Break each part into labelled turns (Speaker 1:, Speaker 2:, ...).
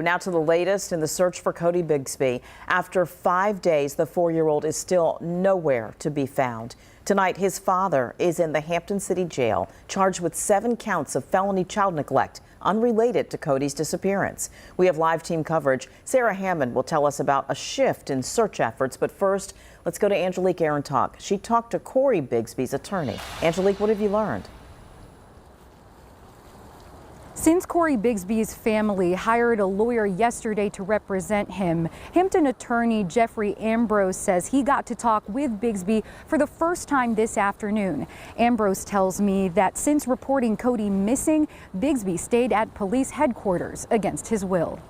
Speaker 1: Now to the latest in the search for Cory Bigsby. After 5 days, the 4-year-old is still nowhere to be found. Tonight, his father is in the Hampton City Jail, charged with 7 counts of felony child neglect, unrelated to Cory's disappearance. We have live team coverage. Sarah Hammond will tell us about a shift in search efforts. But first, let's go to Angelique Arentalk. She talked to Cory Bigsby's attorney. Angelique, what have you learned?
Speaker 2: Since Cory Bigsby's family hired a lawyer yesterday to represent him, Hampton attorney Jeffrey Ambrose says he got to talk with Bigsby for the first time this afternoon. Ambrose tells me that since reporting Cory missing, Bigsby stayed at police headquarters against his will.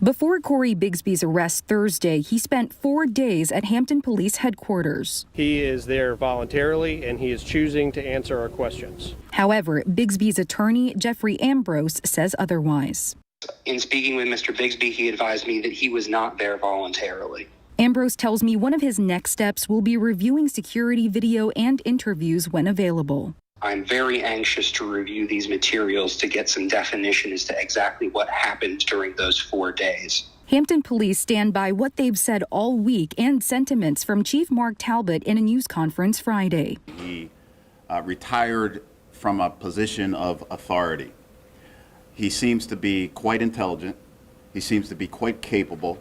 Speaker 2: Before Cory Bigsby's arrest Thursday, he spent 4 days at Hampton Police headquarters.
Speaker 3: He is there voluntarily, and he is choosing to answer our questions.
Speaker 2: However, Bigsby's attorney, Jeffrey Ambrose, says otherwise.
Speaker 4: In speaking with Mr. Bigsby, he advised me that he was not there voluntarily.
Speaker 2: Ambrose tells me one of his next steps will be reviewing security video and interviews when available.
Speaker 4: I'm very anxious to review these materials to get some definition as to exactly what happened during those 4 days.
Speaker 2: Hampton Police stand by what they've said all week and sentiments from Chief Mark Talbot in a news conference Friday.
Speaker 5: He retired from a position of authority. He seems to be quite intelligent. He seems to be quite capable.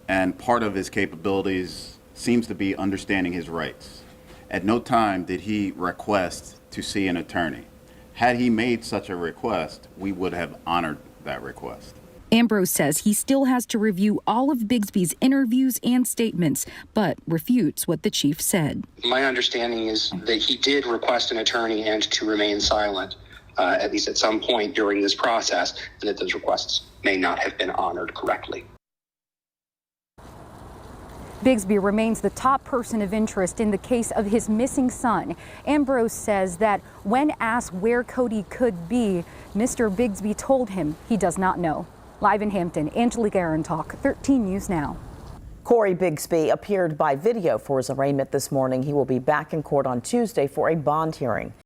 Speaker 5: And part of his capabilities seems to be understanding his rights. At no time did he request to see an attorney. Had he made such a request, we would have honored that request.
Speaker 2: Ambrose says he still has to review all of Bigsby's interviews and statements, but refutes what the chief said.
Speaker 4: My understanding is that he did request an attorney and to remain silent, at least at some point during this process, and that those requests may not have been honored correctly.
Speaker 2: Bigsby remains the top person of interest in the case of his missing son. Ambrose says that when asked where Cory could be, Mr. Bigsby told him he does not know. Live in Hampton, Angelique Arentalk, 13 News Now.
Speaker 1: Cory Bigsby appeared by video for his arraignment this morning. He will be back in court on Tuesday for a bond hearing.